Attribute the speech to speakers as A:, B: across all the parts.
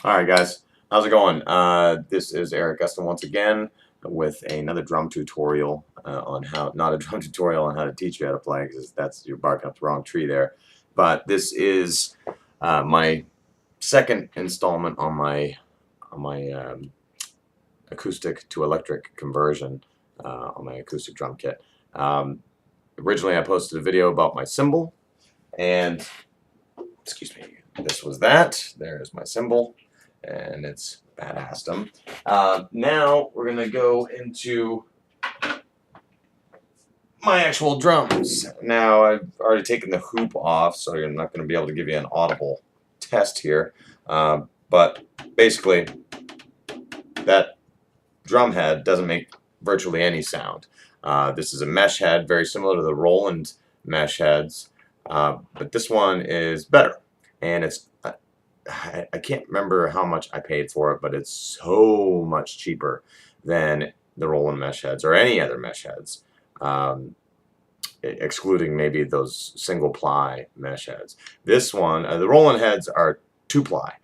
A: Alright guys, how's it going? This is Eric Gustin once again with another drum tutorial on how, not a drum tutorial on how to teach you how to play, because you're barking up the wrong tree there. But this is my second installment on my acoustic to electric conversion on my acoustic drum kit. Originally I posted a video about my cymbal, and excuse me, this was that. There's my cymbal, and it's badassdom. Now we're gonna go into my actual drums. Now I've already taken the hoop off, so you're not going to be able to give you an audible test here. But basically, that drum head doesn't make virtually any sound. This is a mesh head, very similar to the Roland mesh heads, but this one is better, and I can't remember how much I paid for it, but it's so much cheaper than the Roland mesh heads or any other mesh heads, excluding maybe those single ply mesh heads. This one, the Roland heads are 2-ply,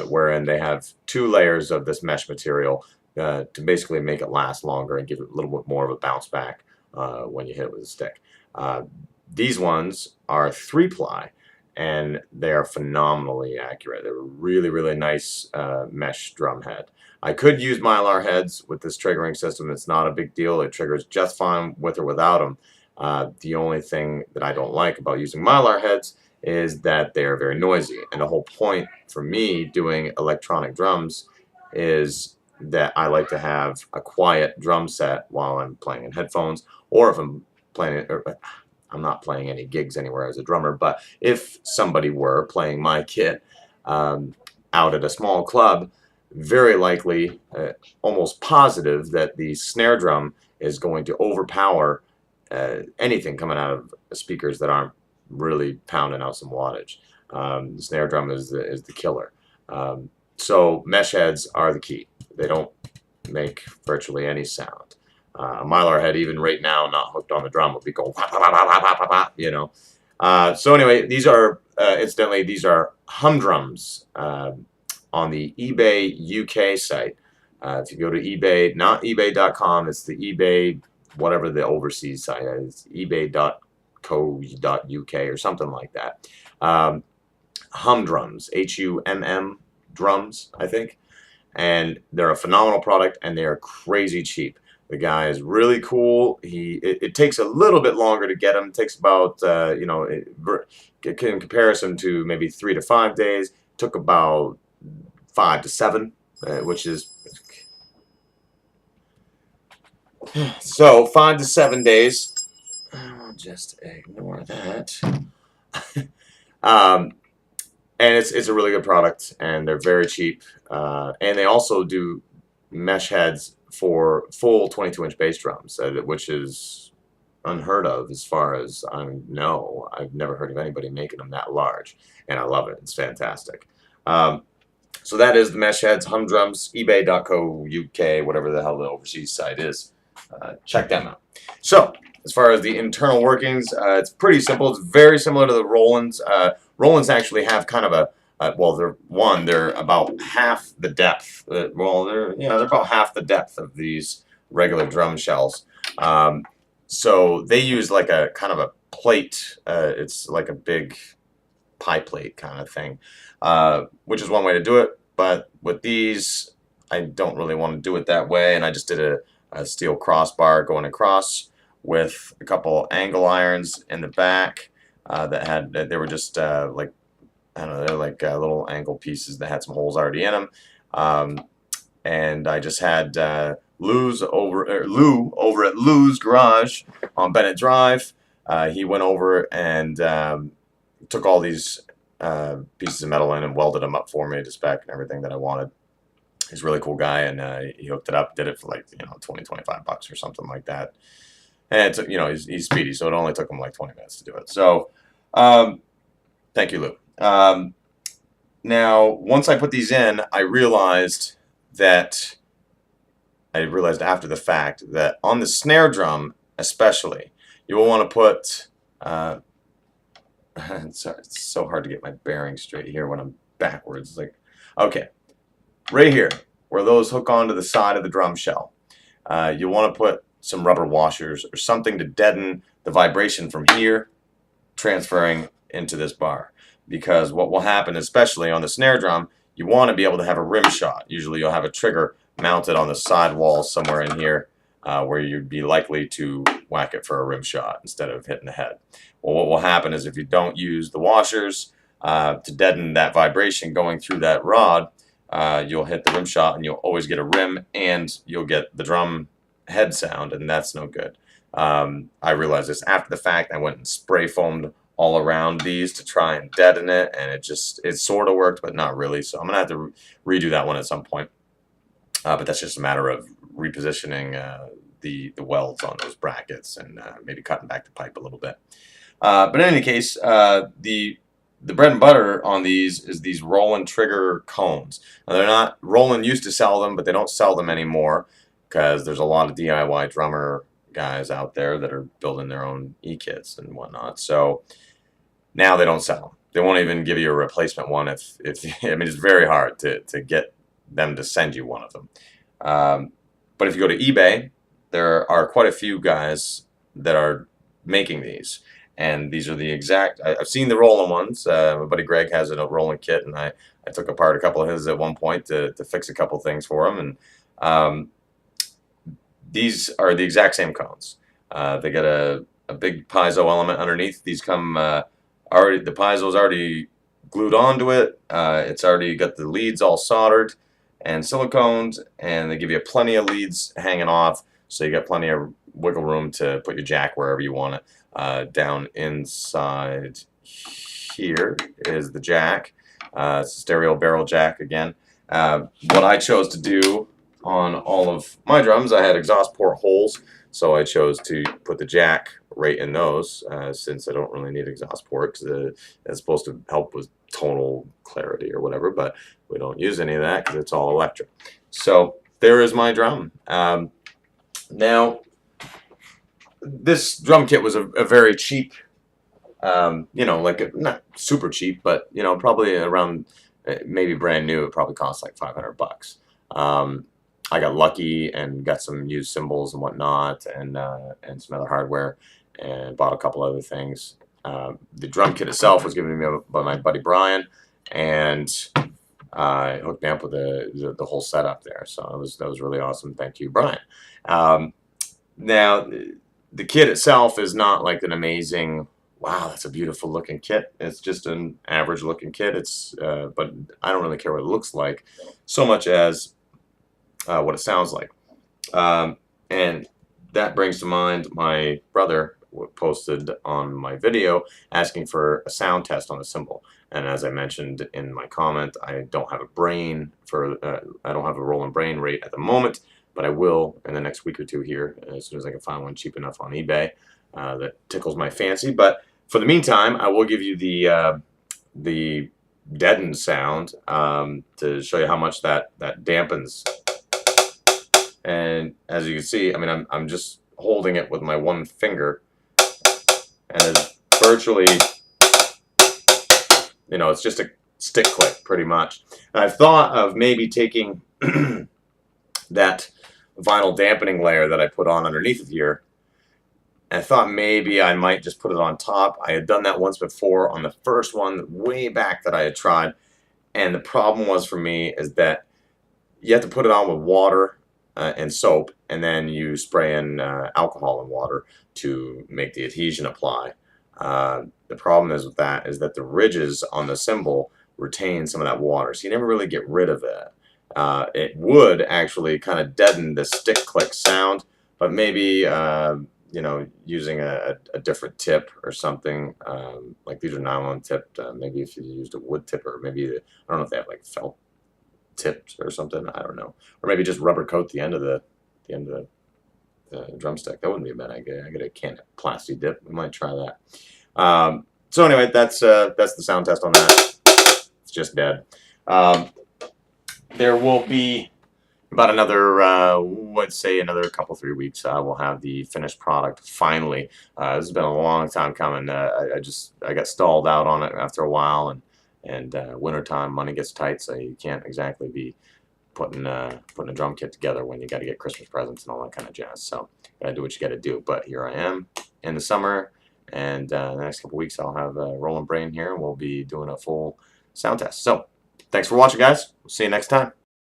A: wherein they have 2 layers of this mesh material to basically make it last longer and give it a little bit more of a bounce back when you hit it with a stick. These ones are 3-ply, and they are phenomenally accurate. They're a really, really nice mesh drum head. I could use Mylar heads with this triggering system. It's not a big deal. It triggers just fine with or without them. The only thing that I don't like about using Mylar heads is that they are very noisy. And the whole point for me doing electronic drums is that I like to have a quiet drum set while I'm playing in headphones, or if I'm playing, I'm not playing any gigs anywhere as a drummer, but if somebody were playing my kit out at a small club, very likely, almost positive, that the snare drum is going to overpower anything coming out of speakers that aren't really pounding out some wattage. The snare drum is the killer. So mesh heads are the key. They don't make virtually any sound. A Mylar head, even right now, not hooked on the drum, will be going, you know. So anyway, these are, incidentally, these are Humdrums on the eBay UK site. If you go to eBay, not ebay.com, it's the eBay, whatever the overseas site is, ebay.co.uk or something like that. Humdrums, Humm drums, I think. And they're a phenomenal product, and they are crazy cheap. The guy is really cool. It takes a little bit longer to get him. It takes about, in comparison to maybe 3 to 5 days, it took about 5 to 7, which is, so 5 to 7 days. I'll just ignore that. And it's a really good product, and they're very cheap. And they also do mesh heads for full 22-inch bass drums, which is unheard of as far as I know. I've never heard of anybody making them that large, and I love it. It's fantastic. So that is the mesh heads, Humdrums, ebay.co.uk, whatever the hell the overseas site is. Check them out. So as far as the internal workings, it's pretty simple. It's very similar to the Rolands. Rolands actually have kind of a well, they're about half the depth. They're about half the depth of these regular drum shells. So they use like a kind of a plate. It's like a big pie plate kind of thing, which is one way to do it. But with these, I don't really want to do it that way, and I just did a steel crossbar going across with a couple angle irons in the back they were just like, I don't know, they're like little angle pieces that had some holes already in them. And I just had Lou over at Lou's Garage on Bennett Drive. He went over and took all these pieces of metal in and welded them up for me to spec and everything that I wanted. He's a really cool guy, and he hooked it up, did it for like, 20, 25 bucks or something like that. And it's, he's speedy, so it only took him like 20 minutes to do it. So thank you, Lou. Now, once I put these in, I realized after the fact that on the snare drum especially, you will want to put it's so hard to get my bearings straight here when I'm backwards. Like, okay, right here, where those hook onto the side of the drum shell, you want to put some rubber washers or something to deaden the vibration from here transferring into this bar. Because what will happen, especially on the snare drum, you want to be able to have a rim shot. Usually you'll have a trigger mounted on the side wall somewhere in here where you'd be likely to whack it for a rim shot instead of hitting the head. Well, what will happen is if you don't use the washers to deaden that vibration going through that rod, you'll hit the rim shot and you'll always get a rim and you'll get the drum head sound, and that's no good. I realized this after the fact. I went and spray foamed all around these to try and deaden it, and it sort of worked, but not really. So I'm gonna have to redo that one at some point. But that's just a matter of repositioning the welds on those brackets and maybe cutting back the pipe a little bit. But in any case, the bread and butter on these is these Roland trigger cones. Now they're not, Roland used to sell them, but they don't sell them anymore because there's a lot of DIY drummer guys out there that are building their own e-kits and whatnot. So now they don't sell them. They won't even give you a replacement one if I mean, it's very hard to get them to send you one of them. But if you go to eBay, there are quite a few guys that are making these. And these are the exact, I've seen the Roland ones. My buddy Greg has a Roland kit, and I took apart a couple of his at one point to fix a couple things for him. And these are the exact same cones. They got a big piezo element underneath. These come already, the piezo's already glued onto it. It's already got the leads all soldered and siliconed, and they give you plenty of leads hanging off, so you got plenty of wiggle room to put your jack wherever you want it. Down inside here is the jack. It's a stereo barrel jack again. What I chose to do on all of my drums, I had exhaust port holes, so I chose to put the jack right in those since I don't really need exhaust port because it's supposed to help with tonal clarity or whatever, but we don't use any of that because it's all electric. So there is my drum. Now, this drum kit was a very cheap, you know, like not super cheap, but you know, probably around, maybe brand new, it probably cost like 500 bucks. I got lucky and got some used cymbals and whatnot, and some other hardware, and bought a couple other things. The drum kit itself was given to me by my buddy Brian, and hooked me up with the whole setup there. So that was really awesome. Thank you, Brian. Now, the kit itself is not like an amazing, wow, that's a beautiful looking kit. It's just an average looking kit. It's but I don't really care what it looks like so much as what it sounds like. And that brings to mind my brother posted on my video asking for a sound test on the cymbal. And as I mentioned in my comment, I don't have a brain for I don't have a Roland brain rate at the moment, but I will in the next week or two here as soon as I can find one cheap enough on eBay that tickles my fancy. But for the meantime, I will give you the deadened sound to show you how much that dampens. And as you can see, I mean, I'm just holding it with my one finger, and it's virtually, you know, it's just a stick click pretty much. And I've thought of maybe taking that vinyl dampening layer that I put on underneath of here, and I thought maybe I might just put it on top. I had done that once before on the first one way back that I had tried, and the problem was for me is that you have to put it on with water and soap, and then you spray in alcohol and water to make the adhesion apply. The problem is with that is that the ridges on the cymbal retain some of that water, so you never really get rid of it. It would actually kind of deaden the stick click sound, but maybe you know, using a different tip or something, like these are nylon tipped. Maybe if you used a wood tipper, maybe I don't know if they have like felt tipped or something. I don't know, or maybe just rubber coat the end of the drumstick. That wouldn't be a bad idea. I get a can of plasti dip. We might try that. So anyway, that's the sound test on that. It's just dead. There will be about another, let's say another couple, 3 weeks, we'll have the finished product finally. This has been a long time coming. I got stalled out on it after a while, and wintertime, money gets tight, so you can't exactly be putting a drum kit together when you got to get Christmas presents and all that kind of jazz. So gotta do what you got to do. But here I am in the summer, and the next couple weeks I'll have Roland Brain here, and we'll be doing a full sound test. So thanks for watching, guys. We'll see you next time.